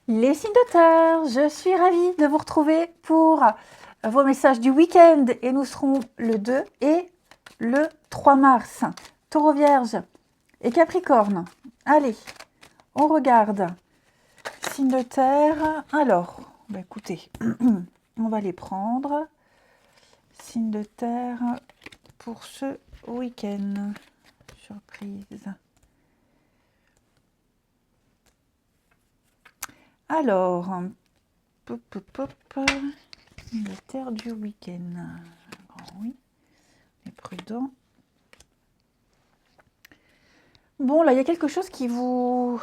Les signes de terre, je suis ravie de vous retrouver pour vos messages du week-end et nous serons le 2 et le 3 mars. Taureau Vierge et Capricorne. Allez, on regarde. Signes de terre. Alors, écoutez, on va les prendre. Signes de terre pour ce week-end. Surprise. Alors, pop, pop, pop, le terre du week-end. Oui, on est prudent. Bon, là, il y a quelque chose qui vous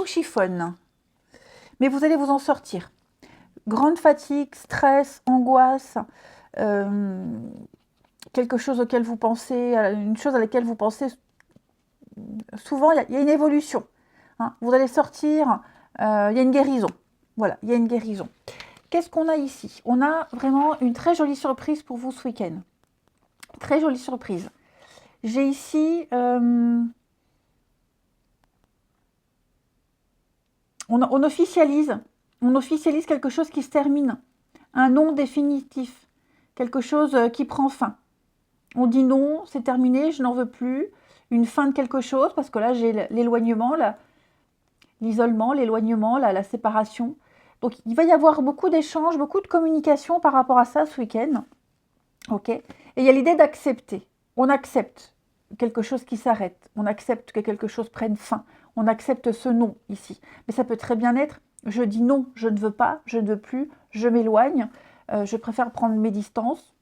chiffonne. Mais vous allez vous en sortir. Grande fatigue, stress, angoisse, quelque chose auquel vous pensez, une chose à laquelle vous pensez souvent, il y a une évolution. Hein. Vous allez sortir, il y a une guérison. Voilà, il y a une guérison. Qu'est-ce qu'on a ici? On a vraiment une très jolie surprise pour vous ce week-end. Très jolie surprise. J'ai ici... on officialise quelque chose qui se termine. Un non définitif. Quelque chose qui prend fin. On dit non, c'est terminé, je n'en veux plus. Une fin de quelque chose, parce que là, j'ai l'éloignement, l'isolement, l'éloignement, la séparation. Donc, il va y avoir beaucoup d'échanges, beaucoup de communication par rapport à ça ce week-end. Ok. Et il y a l'idée d'accepter. On accepte quelque chose qui s'arrête. On accepte que quelque chose prenne fin. On accepte ce non ici. Mais ça peut très bien être, je dis non, je ne veux pas, je ne veux plus, je m'éloigne, je préfère prendre mes distances.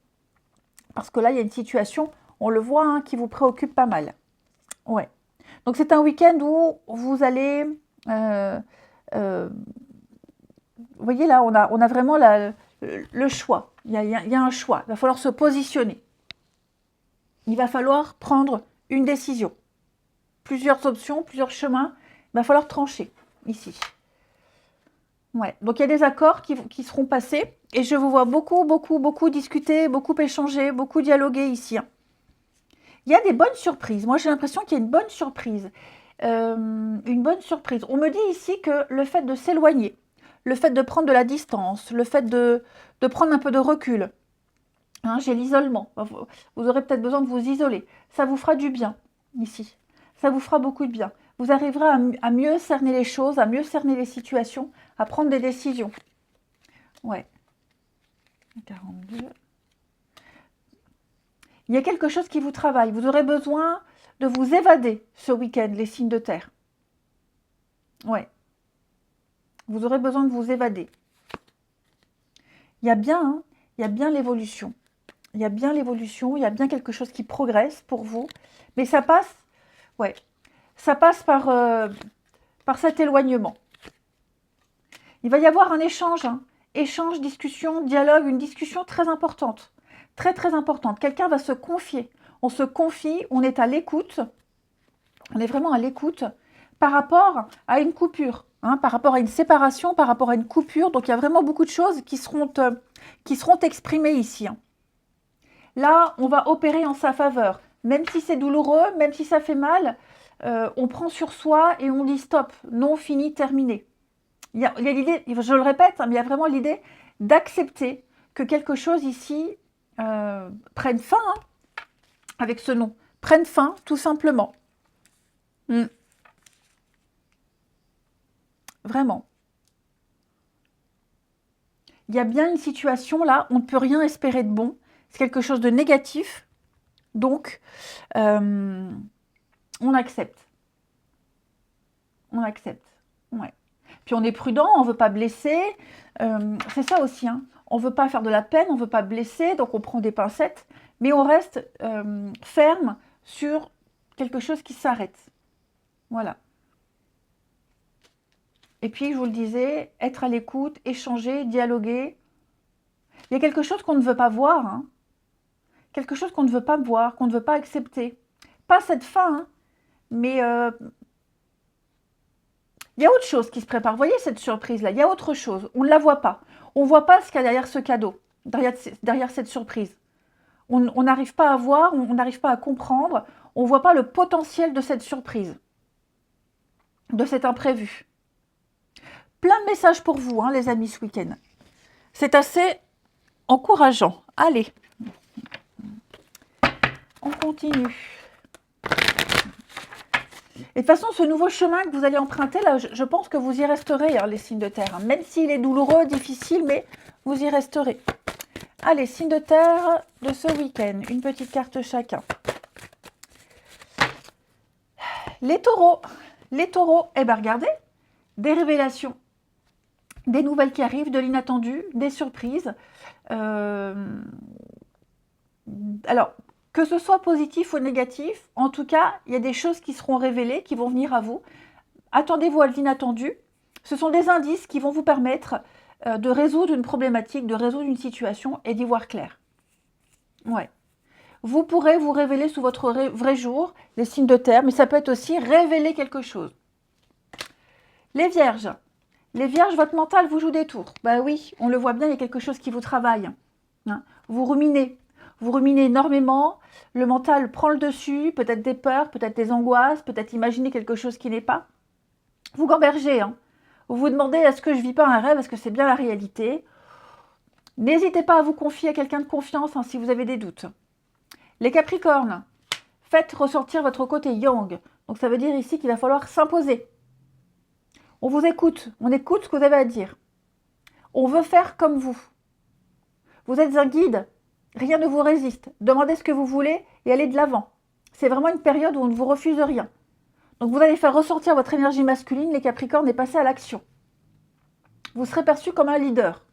Parce que là, il y a une situation, on le voit, hein, qui vous préoccupe pas mal. Ouais. Donc, c'est un week-end où vous allez... vous voyez là, on a vraiment le choix. Il y a un choix. Il va falloir se positionner. Il va falloir prendre une décision. Plusieurs options, plusieurs chemins. Il va falloir trancher ici. Ouais. Donc, il y a des accords qui seront passés. Et je vous vois beaucoup discuter, beaucoup échanger, beaucoup dialoguer ici. Hein. Il y a des bonnes surprises. Moi, j'ai l'impression qu'il y a une bonne surprise. Une bonne surprise. On me dit ici que le fait de s'éloigner, le fait de prendre de la distance, le fait de prendre un peu de recul, hein, j'ai l'isolement. Vous aurez peut-être besoin de vous isoler. Ça vous fera du bien ici. Ça vous fera beaucoup de bien. Vous arriverez à mieux cerner les choses, à mieux cerner les situations, à prendre des décisions. Ouais. 42. Il y a quelque chose qui vous travaille. Vous aurez besoin de vous évader ce week-end, les signes de terre. Ouais. Vous aurez besoin de vous évader. Il y a bien l'évolution. Il y a bien l'évolution, il y a bien quelque chose qui progresse pour vous. Mais ça passe, ouais, ça passe par cet éloignement. Il va y avoir un échange, hein. Échange, discussion, dialogue, une discussion très importante. Très importante. Quelqu'un va se confier. On se confie, on est à l'écoute. On est vraiment à l'écoute par rapport à une coupure, hein, par rapport à une séparation, par rapport à une coupure. Donc, il y a vraiment beaucoup de choses qui seront exprimées ici. Hein. Là, on va opérer en sa faveur. Même si c'est douloureux, même si ça fait mal, on prend sur soi et on dit stop, non, fini, terminé. Il y a l'idée, je le répète, hein, mais il y a vraiment l'idée d'accepter que quelque chose ici prenne fin, hein, avec ce non. Prenne fin, tout simplement. Vraiment. Il y a bien une situation là, on ne peut rien espérer de bon. C'est quelque chose de négatif. Donc, on accepte. On accepte. Ouais. Puis on est prudent, on ne veut pas blesser. C'est ça aussi. Hein. On ne veut pas faire de la peine, on ne veut pas blesser, donc on prend des pincettes. Mais on reste ferme sur quelque chose qui s'arrête. Voilà. Et puis, je vous le disais, être à l'écoute, échanger, dialoguer. Il y a quelque chose qu'on ne veut pas voir. Hein. Quelque chose qu'on ne veut pas voir, qu'on ne veut pas accepter. Pas cette fin, hein, mais il y a autre chose qui se prépare. Vous voyez cette surprise-là, il y a autre chose. On ne la voit pas. On ne voit pas ce qu'il y a derrière ce cadeau, derrière cette surprise. On n'arrive pas à voir, on n'arrive pas à comprendre. On ne voit pas le potentiel de cette surprise, de cet imprévu. Plein de messages pour vous, hein, les amis, ce week-end. C'est assez encourageant. Allez, on continue. Et de toute façon, ce nouveau chemin que vous allez emprunter, là, je pense que vous y resterez, hein, les signes de terre. Hein. Même s'il est douloureux, difficile, mais vous y resterez. Allez, signes de terre de ce week-end. Une petite carte chacun. Les taureaux. Les taureaux, eh bien, regardez, des révélations, des nouvelles qui arrivent, de l'inattendu, des surprises. Alors, que ce soit positif ou négatif, en tout cas, il y a des choses qui seront révélées, qui vont venir à vous. Attendez-vous à l'inattendu. Ce sont des indices qui vont vous permettre de résoudre une problématique, de résoudre une situation et d'y voir clair. Ouais. Vous pourrez vous révéler sous votre vrai jour, les signes de terre, mais ça peut être aussi révéler quelque chose. Les vierges. Les vierges, votre mental vous joue des tours. Ben oui, on le voit bien, il y a quelque chose qui vous travaille. Hein. Vous ruminez énormément, le mental prend le dessus, peut-être des peurs, peut-être des angoisses, peut-être imaginer quelque chose qui n'est pas. Vous gambergez, hein. Vous vous demandez, est-ce que je ne vis pas un rêve, est-ce que c'est bien la réalité? N'hésitez pas à vous confier à quelqu'un de confiance, hein, si vous avez des doutes. Les capricornes, faites ressortir votre côté yang. Donc ça veut dire ici qu'il va falloir s'imposer. On vous écoute, on écoute ce que vous avez à dire. On veut faire comme vous. Vous êtes un guide, rien ne vous résiste. Demandez ce que vous voulez et allez de l'avant. C'est vraiment une période où on ne vous refuse rien. Donc vous allez faire ressortir votre énergie masculine, les capricornes, et passer à l'action. Vous serez perçu comme un leader.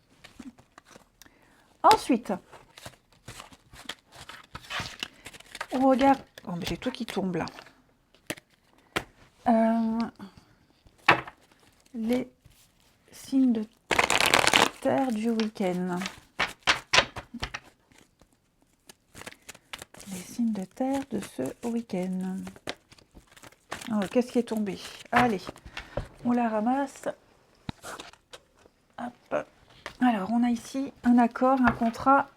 Ensuite, on regarde... Oh, mais j'ai tout qui tombe là. Les signes de terre du week-end. Les signes de terre de ce week-end. Oh, qu'est-ce qui est tombé? Allez, on la ramasse. Hop. Alors, on a ici un accord, un contrat.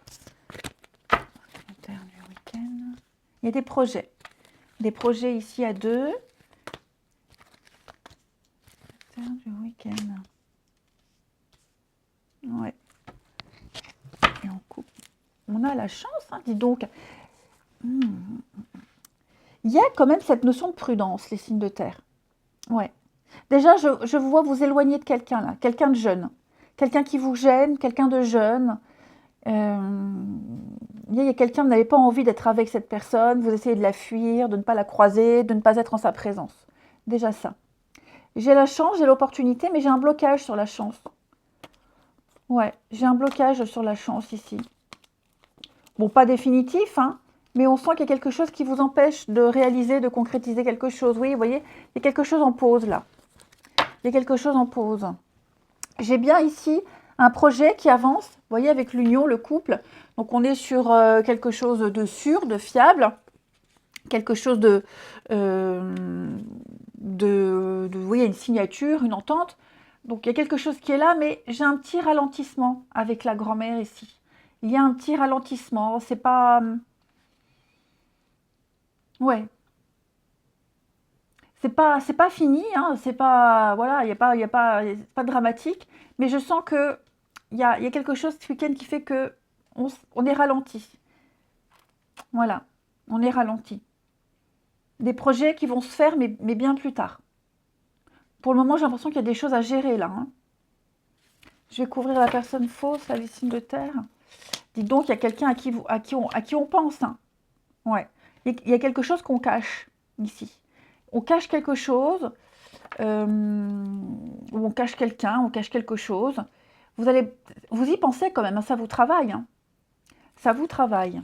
Terre du week-end. Il y a des projets. Des projets ici à deux. Terre du week-end. Ouais. Et on coupe. On a la chance, hein, dis donc. Il y a quand même cette notion de prudence, les signes de terre. Ouais. Déjà, je vous vois vous éloigner de quelqu'un là, quelqu'un de jeune. Quelqu'un qui vous gêne, quelqu'un de jeune. Il y a quelqu'un, vous n'avez pas envie d'être avec cette personne, vous essayez de la fuir, de ne pas la croiser, de ne pas être en sa présence. Déjà ça. J'ai la chance, j'ai l'opportunité, mais j'ai un blocage sur la chance. Ouais, j'ai un blocage sur la chance ici. Bon, pas définitif, hein, mais on sent qu'il y a quelque chose qui vous empêche de réaliser, de concrétiser quelque chose. Oui, vous voyez, il y a quelque chose en pause là. Il y a quelque chose en pause. J'ai bien ici un projet qui avance, vous voyez, avec l'union, le couple. Donc, on est sur quelque chose de sûr, de fiable, quelque chose de vous voyez, une signature, une entente. Donc, il y a quelque chose qui est là, mais j'ai un petit ralentissement avec la grand-mère ici. Il y a un petit ralentissement, c'est pas... Ouais. C'est pas fini, hein, c'est pas... Voilà, il y a pas dramatique, mais je sens que il y a quelque chose ce week-end qui fait que on est ralenti. Voilà, on est ralenti. Des projets qui vont se faire, mais bien plus tard. Pour le moment, j'ai l'impression qu'il y a des choses à gérer là. Hein. Je vais couvrir la personne fausse, la signes de terre. Dites donc, il y a quelqu'un à qui on pense. Hein. Ouais. Il y a quelque chose qu'on cache ici. On cache quelque chose, ou on cache quelqu'un, on cache quelque chose. Vous y pensez quand même, hein, ça vous travaille. Hein. Ça vous travaille.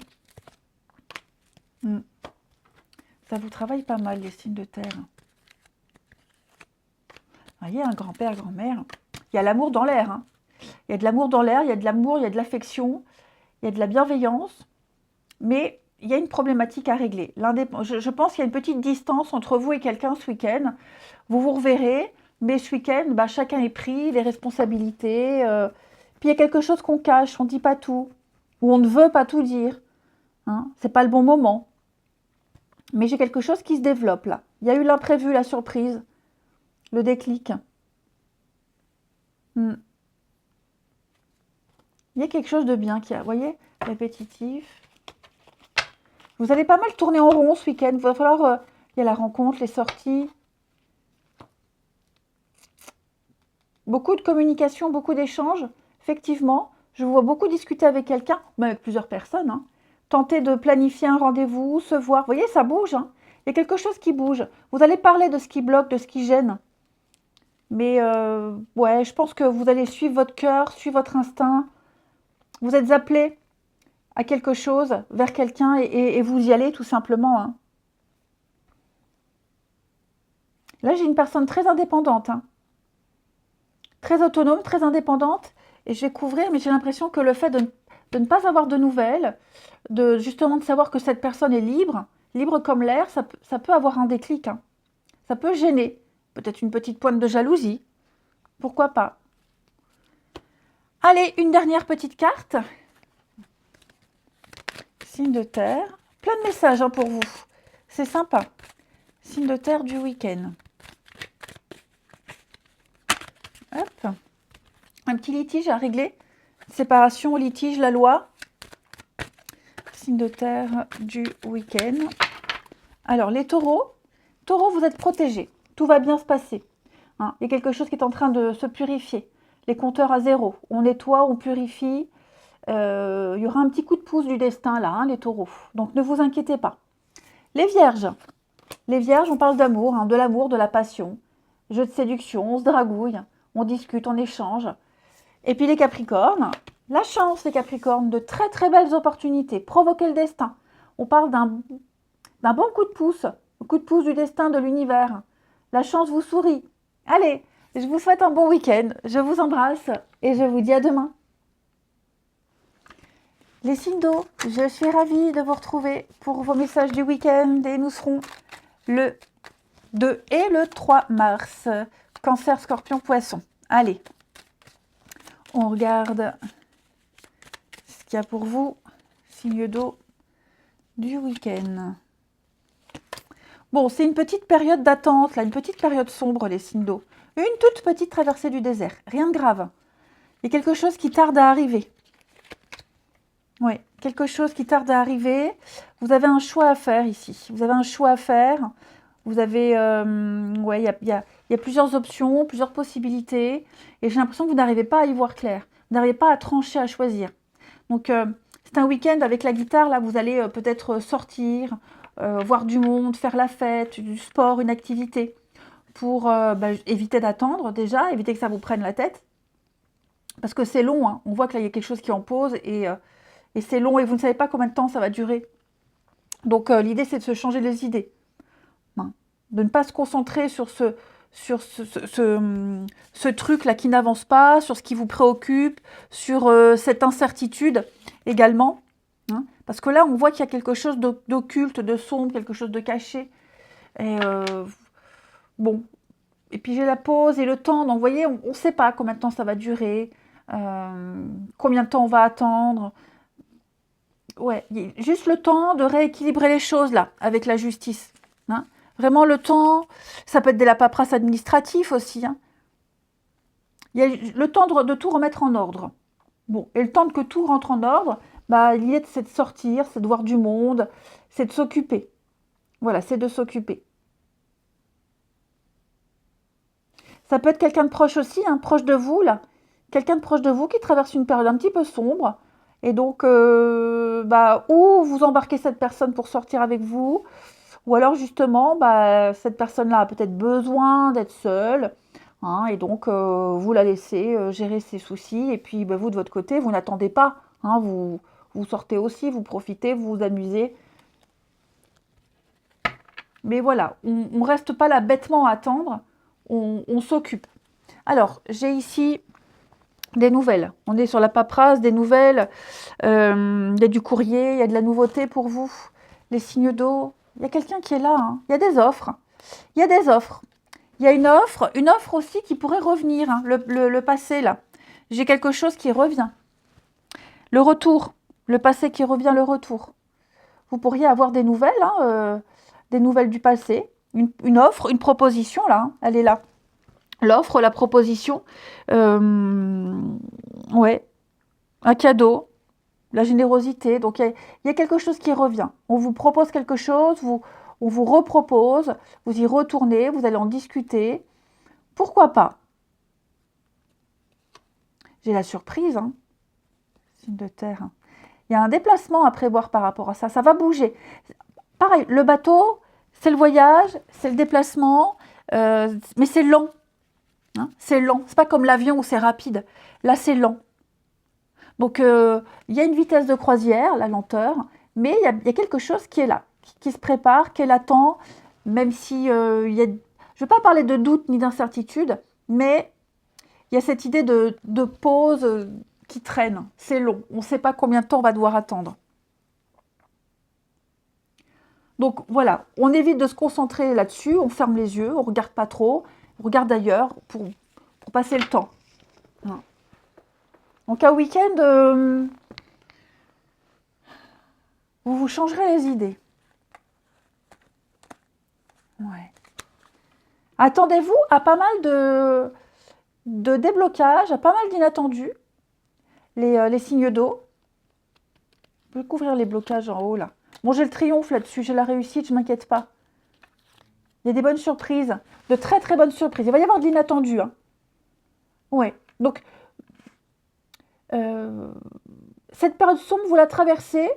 Ça vous travaille pas mal, les signes de terre. Vous voyez, un grand-père, grand-mère. Il y a l'amour dans l'air. Hein. Il y a de l'amour dans l'air, il y a de l'amour, il y a de l'affection, il y a de la bienveillance. Mais il y a une problématique à régler. Je pense qu'il y a une petite distance entre vous et quelqu'un ce week-end. Vous vous reverrez, mais ce week-end, bah, chacun est pris, les responsabilités. Puis il y a quelque chose qu'on cache, on ne dit pas tout. Ou on ne veut pas tout dire. Hein, c'est pas le bon moment. Mais j'ai quelque chose qui se développe là. Il y a eu l'imprévu, la surprise, le déclic. Il y a quelque chose de bien qui a, vous voyez, répétitif. Vous allez pas mal tourner en rond ce week-end. Il va falloir, il y a la rencontre, les sorties. Beaucoup de communication, beaucoup d'échanges. Effectivement, je vous vois beaucoup discuter avec quelqu'un, mais avec plusieurs personnes. Hein. Tenter de planifier un rendez-vous, se voir. Vous voyez, ça bouge. Hein. Il y a quelque chose qui bouge. Vous allez parler de ce qui bloque, de ce qui gêne. Mais ouais, je pense que vous allez suivre votre cœur, suivre votre instinct. Vous êtes appelé à quelque chose, vers quelqu'un, et vous y allez tout simplement. Hein. Là, j'ai une personne très indépendante. Hein. Très autonome, très indépendante. Et je vais couvrir, mais j'ai l'impression que le fait de ne pas avoir de nouvelles, justement de savoir que cette personne est libre, libre comme l'air, ça peut avoir un déclic. Hein. Ça peut gêner. Peut-être une petite pointe de jalousie. Pourquoi pas? Allez, une dernière petite carte. Signe de terre. Plein de messages hein, pour vous. C'est sympa. Signe de terre du week-end. Hop. Un petit litige à régler. Séparation, litige, la loi. Signe de terre du week-end. Alors, les taureaux. Taureaux, vous êtes protégés. Tout va bien se passer. Hein, il y a quelque chose qui est en train de se purifier. Les compteurs à zéro. On nettoie, on purifie. Il y aura un petit coup de pouce du destin là, hein, les taureaux. Donc, ne vous inquiétez pas. Les vierges. Les vierges, on parle d'amour, hein, de l'amour, de la passion. Jeu de séduction, on se dragouille. On discute, on échange. Et puis les capricornes. La chance, les capricornes, de très très belles opportunités. Provoquer le destin. On parle d'un bon coup de pouce. Le coup de pouce du destin, de l'univers. La chance vous sourit. Allez, je vous souhaite un bon week-end. Je vous embrasse et je vous dis à demain. Les signes d'eau, je suis ravie de vous retrouver pour vos messages du week-end et nous serons le 2 et le 3 mars. Cancer, Scorpion, Poisson. Allez, on regarde ce qu'il y a pour vous. Signe d'eau du week-end. Bon, c'est une petite période d'attente, là, une petite période sombre, les signes d'eau. Une toute petite traversée du désert, rien de grave. Il y a quelque chose qui tarde à arriver. Oui, quelque chose qui tarde à arriver. Vous avez un choix à faire ici. Vous avez un choix à faire. Vous avez, ouais, il y a plusieurs options, plusieurs possibilités. Et j'ai l'impression que vous n'arrivez pas à y voir clair. Vous n'arrivez pas à trancher, à choisir. Donc, c'est un week-end avec la guitare. Là, vous allez peut-être sortir, voir du monde, faire la fête, du sport, une activité. Pour éviter d'attendre déjà, éviter que ça vous prenne la tête. Parce que c'est long. Hein. On voit que là, il y a quelque chose qui est en pause. Et c'est long. Et vous ne savez pas combien de temps ça va durer. Donc, l'idée, c'est de se changer les idées. De ne pas se concentrer sur ce truc-là qui n'avance pas, sur ce qui vous préoccupe, sur cette incertitude également. Hein, parce que là, on voit qu'il y a quelque chose d'occulte, de sombre, quelque chose de caché. Et bon. Et puis j'ai la pause et le temps. Donc, vous voyez, on ne sait pas combien de temps ça va durer, combien de temps on va attendre. Ouais, juste le temps de rééquilibrer les choses, là, avec la justice. Hein. Vraiment le temps, ça peut être de la paperasse administrative aussi. Hein. Il y a le temps de tout remettre en ordre. Bon, et le temps que tout rentre en ordre, l'idée c'est de sortir, c'est de voir du monde, c'est de s'occuper. Voilà, c'est de s'occuper. Ça peut être quelqu'un de proche aussi, hein, proche de vous, là. Quelqu'un de proche de vous qui traverse une période un petit peu sombre. Et donc, ou vous embarquez cette personne pour sortir avec vous, ou alors justement, cette personne-là a peut-être besoin d'être seule, hein, et donc vous la laissez gérer ses soucis, et puis vous de votre côté, vous n'attendez pas, hein, vous sortez aussi, vous profitez, vous vous amusez. Mais voilà, on ne reste pas là bêtement à attendre, on s'occupe. Alors, j'ai ici des nouvelles. On est sur la paperasse, des nouvelles, il y a du courrier, il y a de la nouveauté pour vous, les signes d'eau. Il y a quelqu'un qui est là, hein. Il y a des offres. Il y a des offres. Il y a une offre aussi qui pourrait revenir, hein, le passé là. J'ai quelque chose qui revient. Le retour, le passé qui revient, le retour. Vous pourriez avoir des nouvelles, hein, des nouvelles du passé. Une offre, une proposition là, hein, elle est là. L'offre, la proposition, ouais. un cadeau, la générosité. Donc, il y a quelque chose qui revient. On vous propose quelque chose, on vous repropose, vous y retournez, vous allez en discuter. Pourquoi pas? J'ai la surprise, hein. Signe de terre. Il y a un déplacement à prévoir par rapport à ça. Ça va bouger. Pareil, le bateau, c'est le voyage, c'est le déplacement, mais c'est lent. Hein, c'est lent. C'est pas comme l'avion où c'est rapide. Là, c'est lent. Donc, il y a une vitesse de croisière, la lenteur, mais il y a quelque chose qui est là, qui se prépare, qui l'attend, même si il y a... Je ne veux pas parler de doute ni d'incertitude, mais il y a cette idée de pause qui traîne. C'est long. On ne sait pas combien de temps on va devoir attendre. Donc voilà, on évite de se concentrer là-dessus, on ferme les yeux, on ne regarde pas trop, on regarde ailleurs pour passer le temps. Donc un week-end, vous vous changerez les idées. Ouais. Attendez-vous à pas mal de déblocages, à pas mal d'inattendus. Les signes d'eau. Je peux couvrir les blocages en haut là. Bon, j'ai le triomphe là-dessus, j'ai la réussite, je ne m'inquiète pas. Il y a des bonnes surprises, de très très bonnes surprises. Il va y avoir de l'inattendu. Hein. Ouais. Donc, cette période sombre, vous la traversez.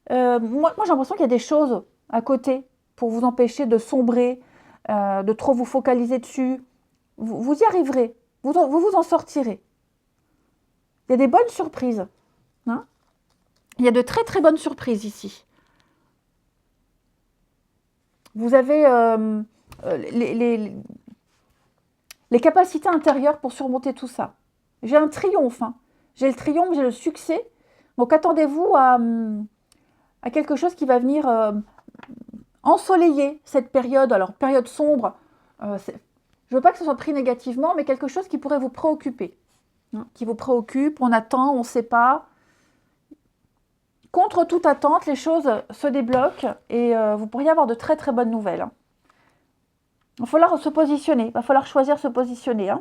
Moi j'ai l'impression qu'il y a des choses à côté pour vous empêcher de sombrer, de trop vous focaliser dessus. Vous y arriverez, vous en sortirez. Il y a des bonnes surprises. Hein, il y a de très très bonnes surprises ici. Vous avez les capacités intérieures pour surmonter tout ça. J'ai un triomphe. Hein. J'ai le triomphe, j'ai le succès. Donc attendez-vous à quelque chose qui va venir ensoleiller cette période. Alors, période sombre, je ne veux pas que ce soit pris négativement, mais quelque chose qui pourrait vous préoccuper. Hein, qui vous préoccupe, on attend, on ne sait pas. Contre toute attente, les choses se débloquent et vous pourriez avoir de très très bonnes nouvelles. Hein. Il va falloir se positionner, il va falloir choisir se positionner. Hein.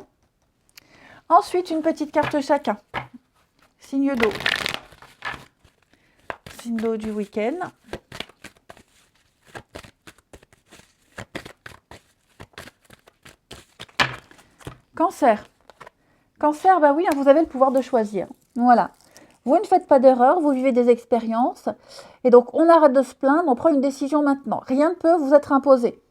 Ensuite, une petite carte chacun. Signe d'eau. Signe d'eau du week-end. Cancer. Cancer, bah oui, vous avez le pouvoir de choisir. Voilà. Vous ne faites pas d'erreur, vous vivez des expériences. Et donc, on arrête de se plaindre, on prend une décision maintenant. Rien ne peut vous être imposé.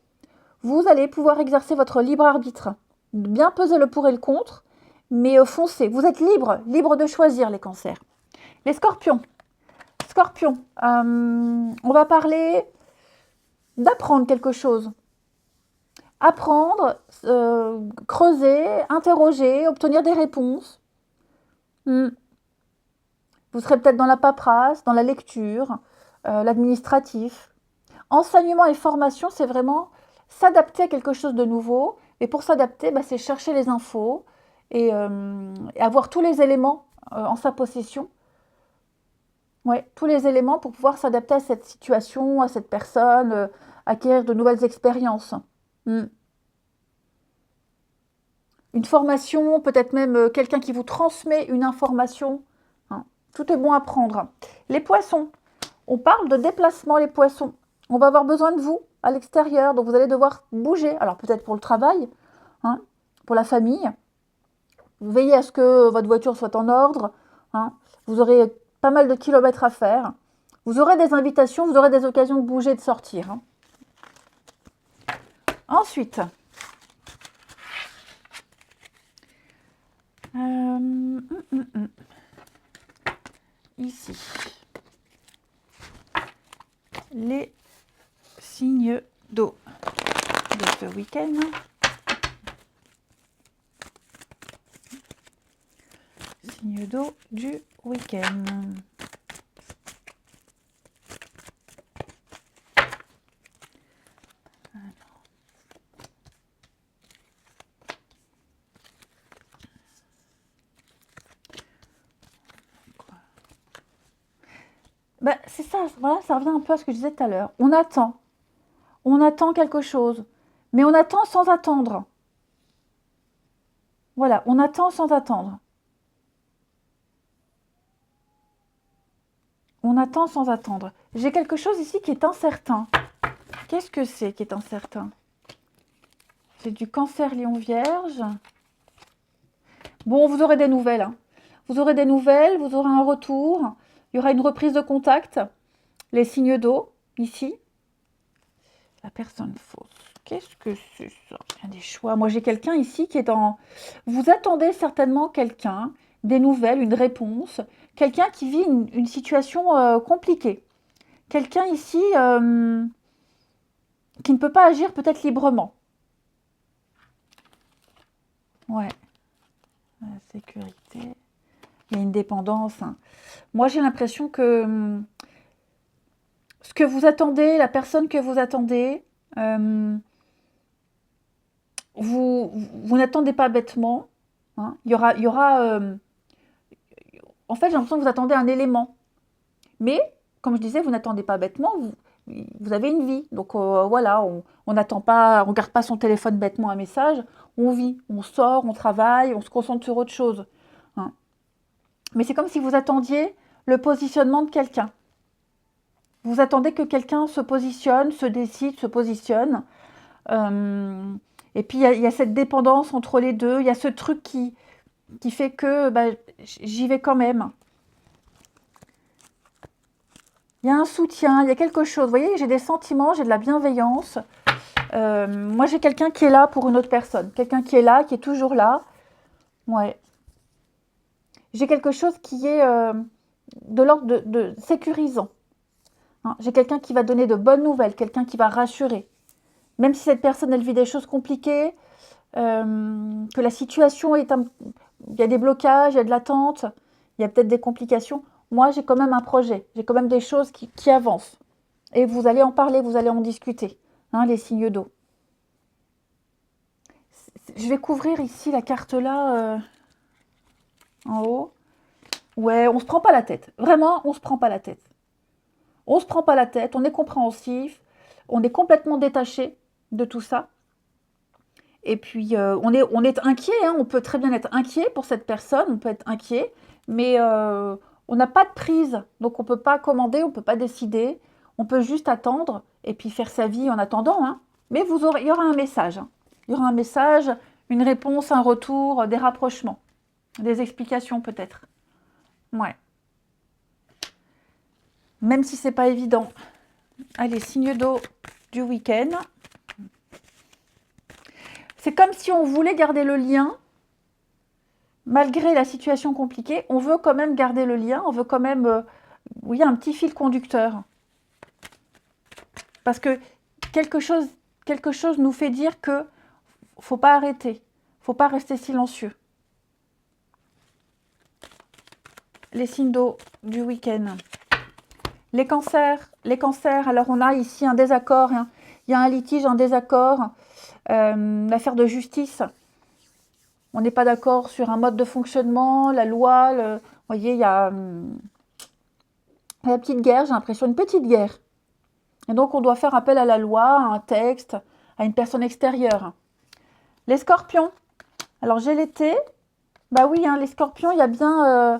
Vous allez pouvoir exercer votre libre arbitre. Bien peser le pour et le contre, mais foncez. Vous êtes libre, libre de choisir les cancers. Les scorpions. Scorpion, on va parler d'apprendre quelque chose. Apprendre, creuser, interroger, obtenir des réponses. Vous serez peut-être dans la paperasse, dans la lecture, l'administratif. Enseignement et formation, c'est vraiment s'adapter à quelque chose de nouveau. Et pour s'adapter, c'est chercher les infos et avoir tous les éléments en sa possession. Ouais, tous les éléments pour pouvoir s'adapter à cette situation, à cette personne, acquérir de nouvelles expériences. Une formation, peut-être même quelqu'un qui vous transmet une information. Hein. Tout est bon à prendre. Les poissons. On parle de déplacement, les poissons. On va avoir besoin de vous à l'extérieur, donc vous allez devoir bouger. Alors peut-être pour le travail, hein, pour la famille. Veillez à ce que votre voiture soit en ordre. Hein. Vous aurez pas mal de kilomètres à faire. Vous aurez des invitations, vous aurez des occasions de bouger, de sortir. Hein. Ensuite, ici, les signes d'eau de ce week-end. Signes d'eau du week-end. C'est ça, voilà, ça revient un peu à ce que je disais tout à l'heure. On attend quelque chose, mais on attend sans attendre. Voilà, on attend sans attendre. attend sans attendre. J'ai quelque chose ici qui est incertain. Qu'est-ce que c'est qui est incertain? C'est du Cancer, Lion, Vierge. Bon, vous aurez des nouvelles. Hein. Vous aurez des nouvelles, vous aurez un retour. Il y aura une reprise de contact. Les signes d'eau, ici. La personne fausse. Qu'est-ce que c'est ça? Il y a des choix. Moi, j'ai quelqu'un ici qui est dans... Vous attendez certainement quelqu'un, des nouvelles, une réponse. Quelqu'un qui vit une situation compliquée. Quelqu'un ici qui ne peut pas agir peut-être librement. Ouais. La sécurité. Il y a une dépendance. Hein. Moi, j'ai l'impression que ce que vous attendez, la personne que vous attendez, vous n'attendez pas bêtement. Hein. Il y aura en fait, j'ai l'impression que vous attendez un élément. Mais, comme je disais, vous n'attendez pas bêtement. Vous avez une vie. Donc voilà, on n'attend pas, on ne regarde pas son téléphone bêtement un message. On vit, on sort, on travaille, on se concentre sur autre chose. Hein. Mais c'est comme si vous attendiez le positionnement de quelqu'un. Vous attendez que quelqu'un se positionne, se décide, se positionne. Et puis, il y a cette dépendance entre les deux. Il y a ce truc qui fait que j'y vais quand même. Il y a un soutien, il y a quelque chose. Vous voyez, j'ai des sentiments, j'ai de la bienveillance. Moi, j'ai quelqu'un qui est là pour une autre personne. Quelqu'un qui est là, qui est toujours là. Ouais. J'ai quelque chose qui est de l'ordre de sécurisant. Hein, j'ai quelqu'un qui va donner de bonnes nouvelles, quelqu'un qui va rassurer. Même si cette personne, elle vit des choses compliquées, que la situation est... Il y a des blocages, il y a de l'attente, il y a peut-être des complications. Moi, j'ai quand même un projet, j'ai quand même des choses qui avancent. Et vous allez en parler, vous allez en discuter, hein, les signes d'eau. Je vais couvrir ici la carte là, en haut. Ouais, on ne se prend pas la tête. Vraiment, on ne se prend pas la tête. On ne se prend pas la tête, on est compréhensif, on est complètement détaché de tout ça. Et puis, on est inquiet, hein, on peut très bien être inquiet pour cette personne, on peut être inquiet, mais on n'a pas de prise, donc on ne peut pas commander, on ne peut pas décider, on peut juste attendre et puis faire sa vie en attendant. Hein. Mais il y aura un message. Hein. Il y aura un message, une réponse, un retour, des rapprochements, des explications peut-être. Ouais. Même si c'est pas évident. Allez, signe d'eau du week-end. C'est comme si on voulait garder le lien, malgré la situation compliquée, on veut quand même garder le lien, on veut quand même, oui, un petit fil conducteur. Parce que quelque chose nous fait dire que faut pas arrêter, faut pas rester silencieux. Les signes d'eau du week-end. Les cancers, alors on a ici un désaccord, hein. Il y a un litige, un désaccord, l'affaire de justice. On n'est pas d'accord sur un mode de fonctionnement, la loi, vous voyez, il y a la petite guerre, j'ai l'impression, une petite guerre. Et donc, on doit faire appel à la loi, à un texte, à une personne extérieure. Les scorpions. Alors, j'ai l'été. Bah oui, hein, les scorpions, il y a bien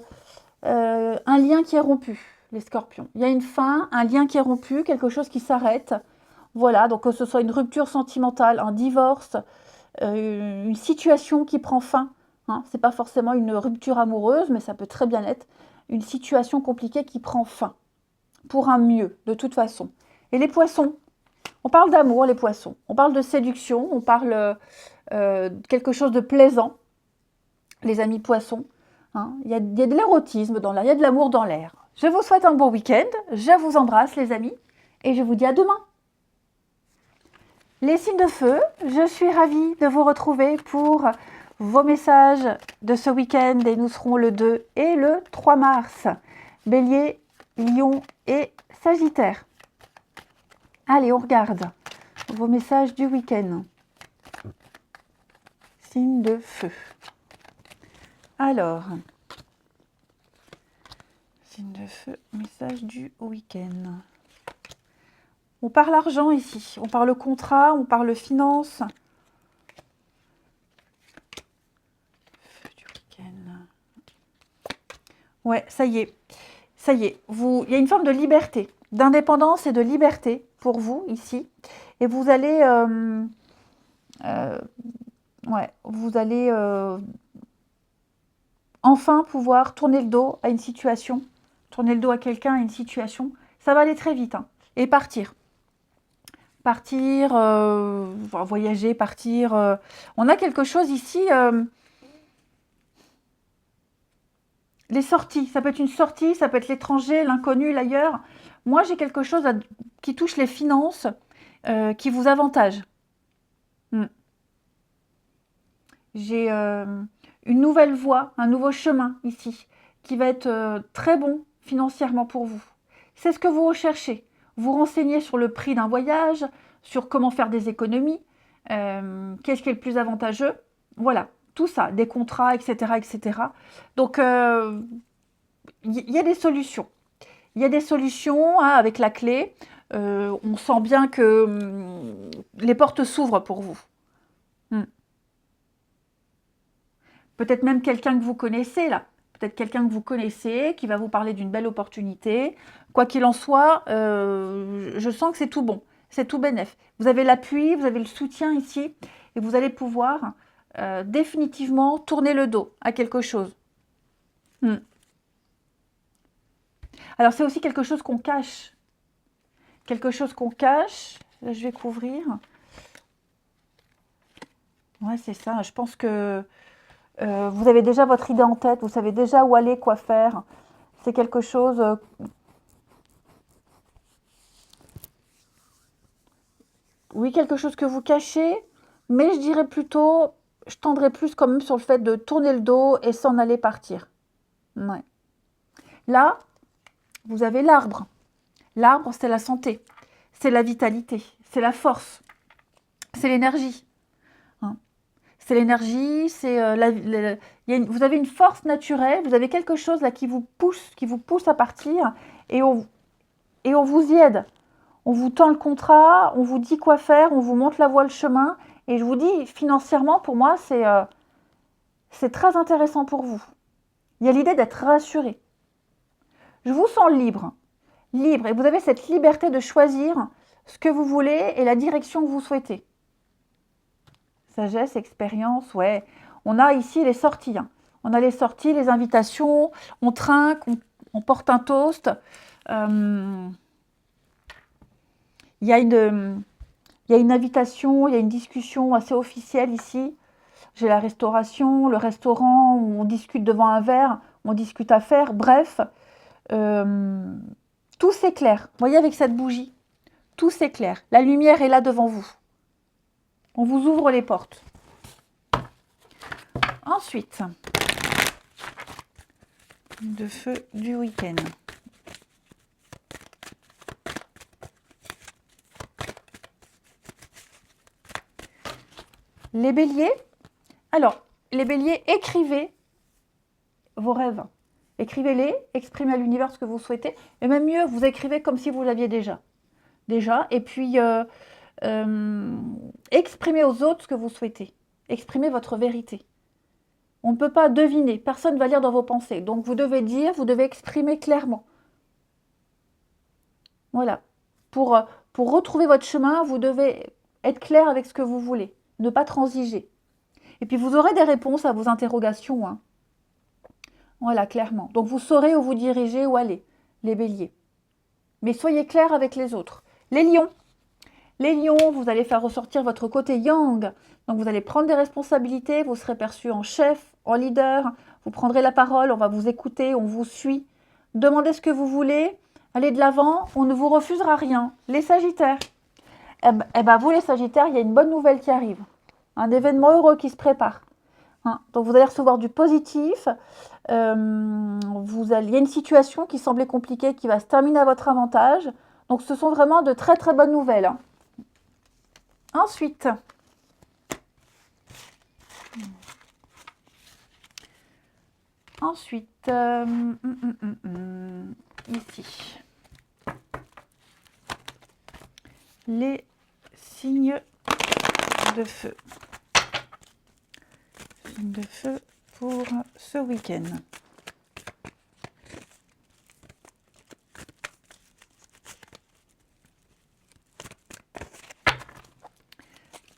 un lien qui est rompu, les scorpions. Il y a une fin, un lien qui est rompu, quelque chose qui s'arrête. Voilà, donc que ce soit une rupture sentimentale, un divorce, une situation qui prend fin. Hein. Ce n'est pas forcément une rupture amoureuse, mais ça peut très bien être une situation compliquée qui prend fin. Pour un mieux, de toute façon. Et les poissons, on parle d'amour, les poissons. On parle de séduction, on parle de quelque chose de plaisant, les amis poissons. Hein. Il y a de l'érotisme dans l'air, il y a de l'amour dans l'air. Je vous souhaite un bon week-end, je vous embrasse les amis, et je vous dis à demain. Les signes de feu, je suis ravie de vous retrouver pour vos messages de ce week-end, et nous serons le 2 et le 3 mars. Bélier, Lion et Sagittaire. Allez, on regarde vos messages du week-end. Signe de feu. Alors, signe de feu, message du week-end. On parle argent ici, on parle contrat, on parle finance. Feu du week-end. Ouais, ça y est. Ça y est, il y a une forme de liberté, d'indépendance et de liberté pour vous ici. Et vous allez, ouais, vous allez enfin pouvoir tourner le dos à une situation, tourner le dos à quelqu'un, à une situation. Ça va aller très vite, hein, et partir. Partir, voyager, partir. On a quelque chose ici. Les sorties, ça peut être une sortie, ça peut être l'étranger, l'inconnu, l'ailleurs. Moi, j'ai quelque chose qui touche les finances, qui vous avantage. Hmm. J'ai une nouvelle voie, un nouveau chemin ici, qui va être très bon financièrement pour vous. C'est ce que vous recherchez. Vous renseignez sur le prix d'un voyage, sur comment faire des économies, qu'est-ce qui est le plus avantageux. Voilà, tout ça, des contrats, etc. etc. Donc, il y a des solutions. Il y a des solutions, hein, avec la clé. On sent bien que les portes s'ouvrent pour vous. Hmm. Peut-être même quelqu'un que vous connaissez là. Peut-être quelqu'un que vous connaissez qui va vous parler d'une belle opportunité. Quoi qu'il en soit, je sens que c'est tout bon. C'est tout bénef. Vous avez l'appui, vous avez le soutien ici. Et vous allez pouvoir définitivement tourner le dos à quelque chose. Hmm. Alors c'est aussi quelque chose qu'on cache. Quelque chose qu'on cache. Là, je vais couvrir. Ouais, c'est ça. Je pense que vous avez déjà votre idée en tête. Vous savez déjà où aller, quoi faire. C'est quelque chose... oui, quelque chose que vous cachez. Mais je dirais plutôt... Je tendrais plus quand même sur le fait de tourner le dos et s'en aller partir. Ouais. Là, vous avez l'arbre. L'arbre, c'est la santé. C'est la vitalité. C'est la force. C'est l'énergie. Hein. C'est l'énergie, c'est vous avez une force naturelle, vous avez quelque chose là qui vous pousse à partir et et on vous y aide. On vous tend le contrat, on vous dit quoi faire, on vous montre la voie, le chemin. Et je vous dis, financièrement, pour moi, c'est très intéressant pour vous. Il y a l'idée d'être rassuré. Je vous sens libre, libre, et vous avez cette liberté de choisir ce que vous voulez et la direction que vous souhaitez. Sagesse, expérience, ouais. On a ici les sorties. Hein. On a les sorties, les invitations, on trinque, on porte un toast. Il y a une invitation, il y a une discussion assez officielle ici. J'ai la restauration, le restaurant, où on discute devant un verre, on discute affaires. Bref, tout s'éclaire. Vous voyez avec cette bougie, tout s'éclaire. La lumière est là devant vous. On vous ouvre les portes. Ensuite, de feu du week-end. Les béliers, alors, les béliers, écrivez vos rêves. Écrivez-les, exprimez à l'univers ce que vous souhaitez. Et même mieux, vous écrivez comme si vous l'aviez déjà. Et puis, exprimez aux autres ce que vous souhaitez. Exprimez votre vérité. On ne peut pas deviner, personne ne va lire dans vos pensées. Donc vous devez dire, vous devez exprimer clairement. Voilà. Pour retrouver votre chemin, vous devez être clair avec ce que vous voulez. Ne pas transiger. Et puis vous aurez des réponses à vos interrogations. Hein. Voilà, clairement. Donc vous saurez où vous dirigez, où aller, les béliers. Mais soyez clairs avec les autres. Les lions. Les lions, vous allez faire ressortir votre côté yang. Donc vous allez prendre des responsabilités, vous serez perçu en chef, en leader. Vous prendrez la parole, on va vous écouter, on vous suit. Demandez ce que vous voulez, allez de l'avant, on ne vous refusera rien. Les sagittaires. Eh ben vous les sagittaires, il y a une bonne nouvelle qui arrive. Un événement heureux qui se prépare. Hein. Donc vous allez recevoir du positif. Il y a une situation qui semblait compliquée qui va se terminer à votre avantage. Donc ce sont vraiment de très très bonnes nouvelles. Hein. Ensuite, ici, les signes de feu. Signes de feu pour ce week-end.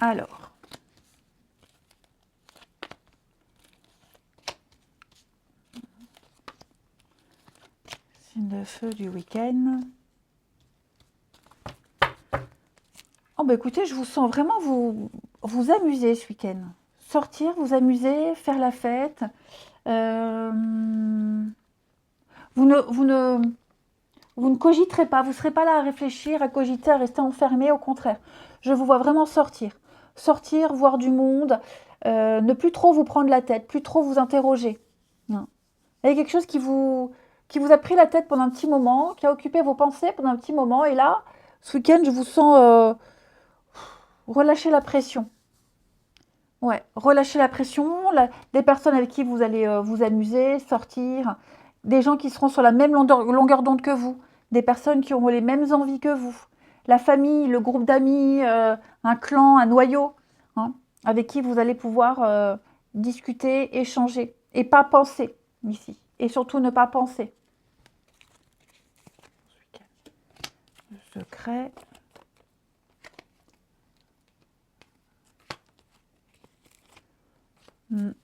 Alors. Signe de feu du week-end. Oh bah écoutez, je vous sens vraiment vous amuser ce week-end. Sortir, vous amuser, faire la fête. Vous ne cogiterez pas, vous ne serez pas là à réfléchir, à cogiter, à rester enfermé, au contraire. Je vous vois vraiment sortir. Sortir, voir du monde, ne plus trop vous prendre la tête, plus trop vous interroger. Non. Il y a quelque chose qui vous a pris la tête pendant un petit moment, qui a occupé vos pensées pendant un petit moment, et là, ce week-end, je vous sens relâcher la pression. Ouais, relâcher la pression, des personnes avec qui vous allez vous amuser, sortir, des gens qui seront sur la même longueur d'onde que vous, des personnes qui auront les mêmes envies que vous, la famille, le groupe d'amis, un clan, un noyau, hein, avec qui vous allez pouvoir discuter, échanger, et pas penser ici, et surtout ne pas penser. Le secret. Il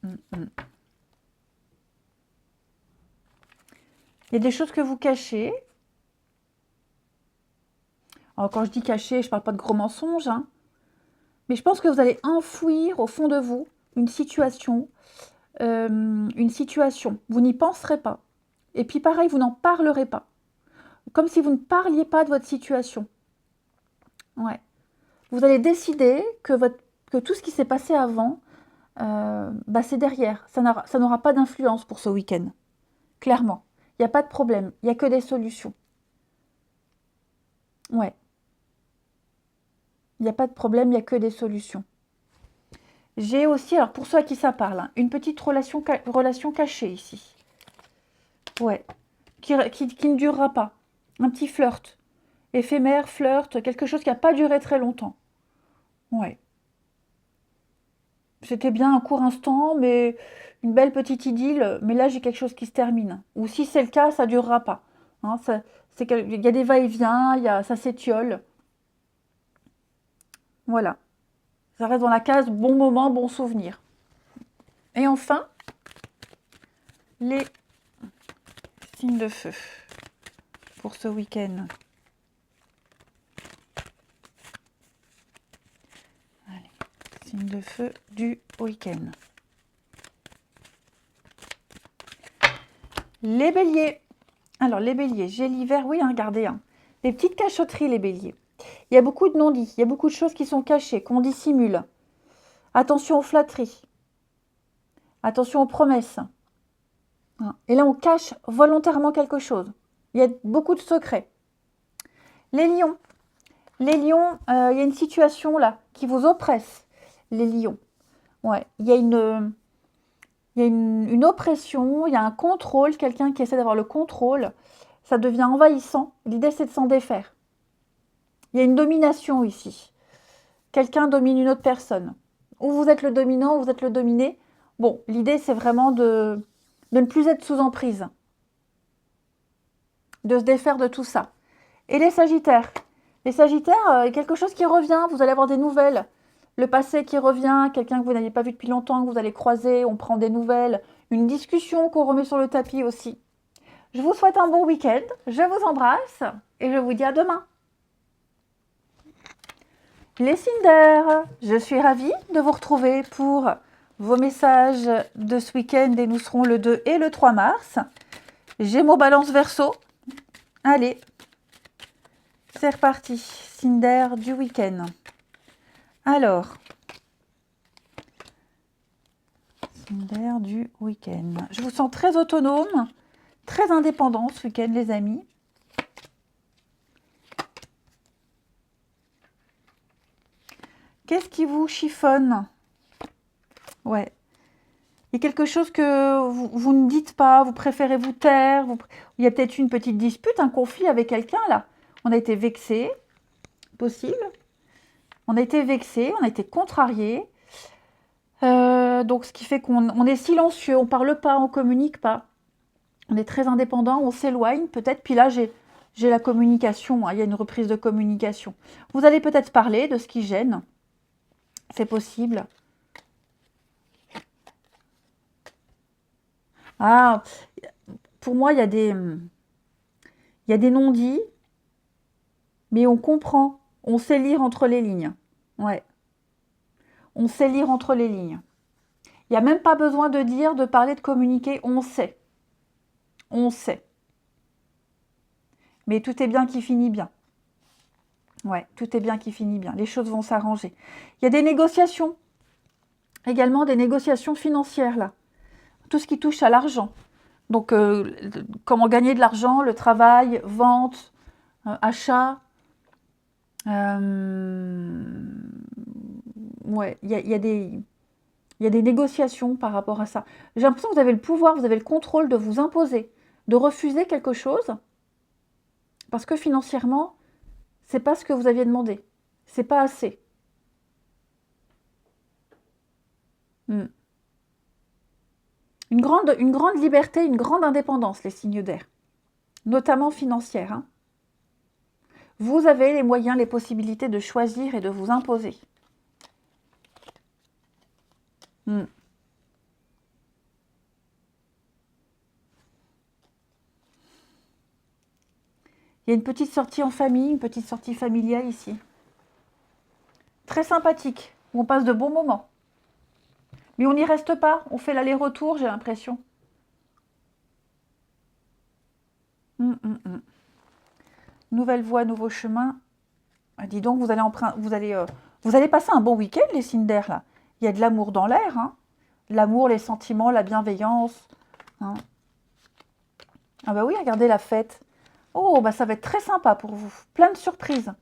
y a des choses que vous cachez. Alors, quand je dis cacher, je ne parle pas de gros mensonges, hein. Mais je pense que vous allez enfouir au fond de vous une situation. Vous n'y penserez pas. Et puis pareil, vous n'en parlerez pas. Comme si vous ne parliez pas de votre situation. Ouais. Vous allez décider que tout ce qui s'est passé avant, c'est derrière. Ça n'aura pas d'influence pour ce week-end. Clairement. Il n'y a pas de problème. Il n'y a que des solutions. Ouais. Il n'y a pas de problème, il n'y a que des solutions. J'ai aussi, alors pour ceux à qui ça parle, hein, une petite relation cachée ici. Ouais. Qui ne durera pas. Un petit flirt. Éphémère, flirt, quelque chose qui n'a pas duré très longtemps. Ouais. C'était bien un court instant, mais une belle petite idylle. Mais là, j'ai quelque chose qui se termine. Ou si c'est le cas, ça ne durera pas. Hein, il y a des va-et-vient, ça s'étiole. Voilà. Ça reste dans la case bon moment, bon souvenir. Et enfin, les signes de feu pour ce week-end. Allez, signes de feu du week-end. Les béliers. Alors, les béliers, j'ai l'hiver, oui, hein, regardez, hein. Des petites cachotteries, les béliers. Il y a beaucoup de non-dits, il y a beaucoup de choses qui sont cachées, qu'on dissimule. Attention aux flatteries. Attention aux promesses. Et là, on cache volontairement quelque chose. Il y a beaucoup de secrets. Les lions. Les lions, il y a une situation là qui vous oppresse. Les lions. Ouais, il y a une oppression, il y a un contrôle, quelqu'un qui essaie d'avoir le contrôle. Ça devient envahissant. L'idée, c'est de s'en défaire. Il y a une domination ici. Quelqu'un domine une autre personne. Ou vous êtes le dominant, ou vous êtes le dominé. Bon, l'idée, c'est vraiment de ne plus être sous emprise. De se défaire de tout ça. Et les sagittaires. Les sagittaires, il y a quelque chose qui revient. Vous allez avoir des nouvelles. Le passé qui revient, quelqu'un que vous n'aviez pas vu depuis longtemps, que vous allez croiser, on prend des nouvelles. Une discussion qu'on remet sur le tapis aussi. Je vous souhaite un bon week-end. Je vous embrasse. Et je vous dis à demain. Les signes d'air, je suis ravie de vous retrouver pour vos messages de ce week-end et nous serons le 2 et le 3 mars. Gémeaux, Balance, Verseau. Allez, c'est reparti. Signe d'air du week-end. Alors, signe d'air du week-end. Je vous sens très autonome, très indépendant ce week-end, les amis. Qu'est-ce qui vous chiffonne? Ouais. Il y a quelque chose que vous ne dites pas, vous préférez vous taire. Il y a peut-être une petite dispute, un conflit avec quelqu'un, là. On a été vexé, possible. On a été vexé, on a été contrarié. Donc, ce qui fait qu'on est silencieux, on ne parle pas, on ne communique pas. On est très indépendant, on s'éloigne peut-être. Puis là, j'ai la communication, hein, il y a une reprise de communication. Vous allez peut-être parler de ce qui gêne. C'est possible. Ah, pour moi, il y a des non-dits, mais on comprend. On sait lire entre les lignes. Ouais. On sait lire entre les lignes. Il n'y a même pas besoin de dire, de parler, de communiquer. On sait. On sait. Mais tout est bien qui finit bien. Ouais, tout est bien qui finit bien. Les choses vont s'arranger. Il y a des négociations. Également des négociations financières, là. Tout ce qui touche à l'argent. Donc, comment gagner de l'argent, le travail, vente, achat. Ouais, il y a des négociations par rapport à ça. J'ai l'impression que vous avez le pouvoir, vous avez le contrôle de vous imposer, de refuser quelque chose, parce que financièrement, c'est pas ce que vous aviez demandé. C'est pas assez. Hmm. Une grande liberté, une grande indépendance, les signes d'air, notamment financière. Hein. Vous avez les moyens, les possibilités de choisir et de vous imposer. Hmm. Il y a une petite sortie en famille, une petite sortie familiale ici. Très sympathique, où on passe de bons moments. Mais on n'y reste pas, on fait l'aller-retour, j'ai l'impression. Nouvelle voie, nouveau chemin. Ah, dis donc, vous allez passer un bon week-end, les signes d'air, là. Il y a de l'amour dans l'air, hein. L'amour, les sentiments, la bienveillance. Hein. Ah bah oui, regardez la fête. Oh, bah ça va être très sympa pour vous. Plein de surprises.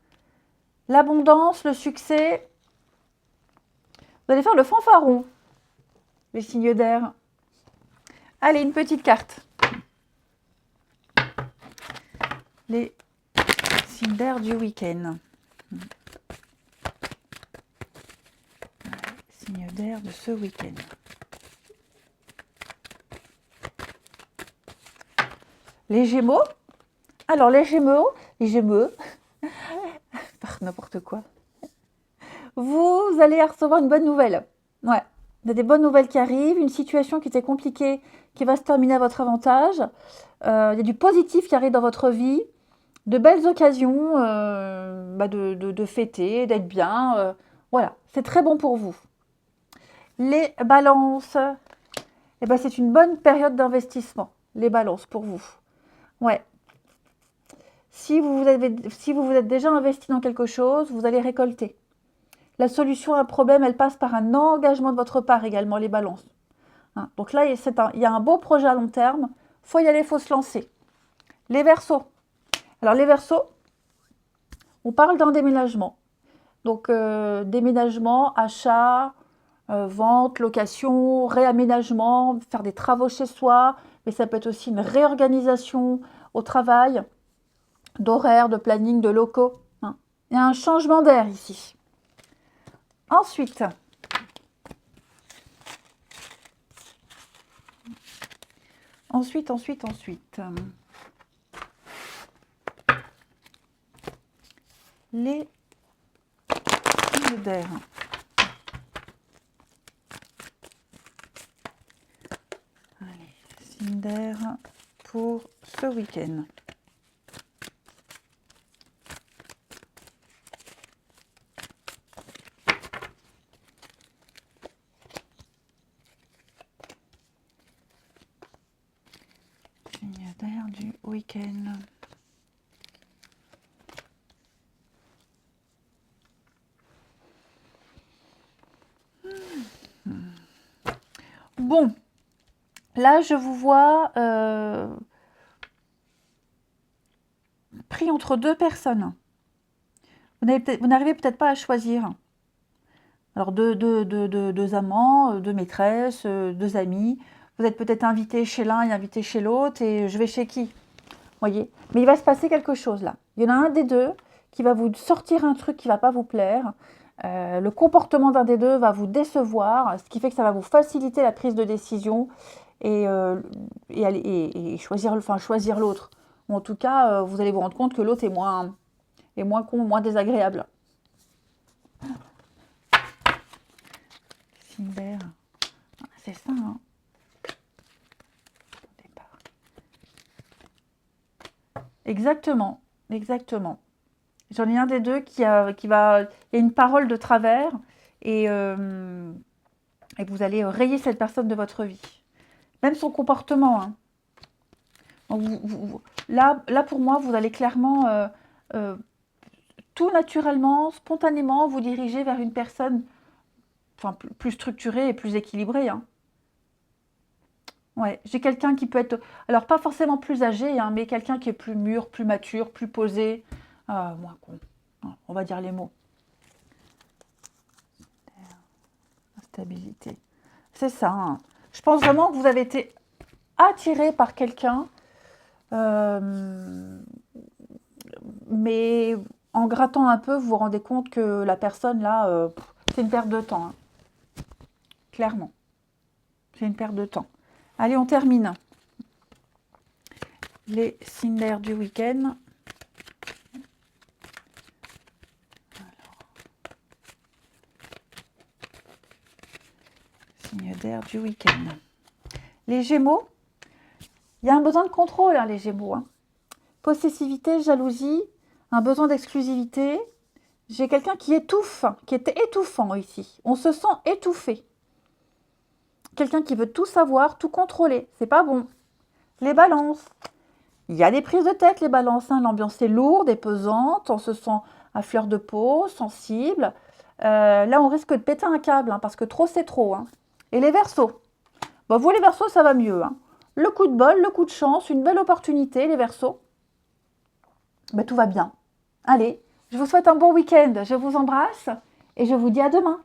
L'abondance, le succès. Vous allez faire le fanfaron, les signes d'air. Allez, une petite carte. Les signes d'air du week-end. Signes d'air de ce week-end. Les Gémeaux. Alors, les Gémeaux, par n'importe quoi. Vous allez recevoir une bonne nouvelle. Ouais, il y a des bonnes nouvelles qui arrivent, une situation qui était compliquée, qui va se terminer à votre avantage. Il y a du positif qui arrive dans votre vie, de belles occasions de fêter, d'être bien. Voilà, c'est très bon pour vous. Les balances, eh ben, c'est une bonne période d'investissement, les balances pour vous. Ouais. Si vous vous êtes déjà investi dans quelque chose, vous allez récolter. La solution à un problème, elle passe par un engagement de votre part également, les balances. Hein, donc là, il y a un beau projet à long terme. Il faut y aller, il faut se lancer. Les Verseaux. Alors les Verseaux, on parle d'un déménagement. Donc déménagement, achat, vente, location, réaménagement, faire des travaux chez soi. Mais ça peut être aussi une réorganisation au travail, d'horaires, de planning, de locaux. Hein. Il y a un changement d'air ici. Ensuite, les signes d'air. Allez, signes d'air pour ce week-end. Signes d'air du week-end. Bon, là je vous vois pris entre deux personnes. Vous n'arrivez peut-être pas à choisir. Alors deux amants, deux maîtresses, deux amis. Vous êtes peut-être invité chez l'un et invité chez l'autre et je vais chez qui? Voyez. Mais il va se passer quelque chose là. Il y en a un des deux qui va vous sortir un truc qui ne va pas vous plaire. Le comportement d'un des deux va vous décevoir, ce qui fait que ça va vous faciliter la prise de décision et choisir l'autre. Ou en tout cas, vous allez vous rendre compte que l'autre est moins con, moins désagréable. Signe d'air. C'est ça, hein. Au départ. Exactement, exactement. J'en ai un des deux qui va... Il y a une parole de travers et vous allez rayer cette personne de votre vie. Même son comportement, hein. Donc, là, pour moi, vous allez clairement, tout naturellement, spontanément, vous diriger vers une personne plus structurée et plus équilibrée, hein. Ouais, j'ai quelqu'un qui peut être, alors pas forcément plus âgé, hein, mais quelqu'un qui est plus mûr, plus mature, plus posé, moins con. On va dire les mots. Stabilité. C'est ça, hein. Je pense vraiment que vous avez été attiré par quelqu'un, mais en grattant un peu, vous vous rendez compte que la personne là, c'est une perte de temps, hein. Clairement. C'est une perte de temps. Allez, on termine. Les signes d'air du week-end. Signes d'air du week-end. Les Gémeaux, il y a un besoin de contrôle, hein, les Gémeaux, hein. Possessivité, jalousie, un besoin d'exclusivité. J'ai quelqu'un qui étouffe, qui est étouffant ici. On se sent étouffé. Quelqu'un qui veut tout savoir, tout contrôler. C'est pas bon. Les balances. Il y a des prises de tête, les balances, hein. L'ambiance est lourde et pesante. On se sent à fleur de peau, sensible. Là, on risque de péter un câble, hein, parce que trop, c'est trop, hein. Et les Verseaux. Bon, vous, les Verseaux, ça va mieux, hein. Le coup de bol, le coup de chance, une belle opportunité, les Verseaux. Ben, tout va bien. Allez, je vous souhaite un bon week-end. Je vous embrasse et je vous dis à demain.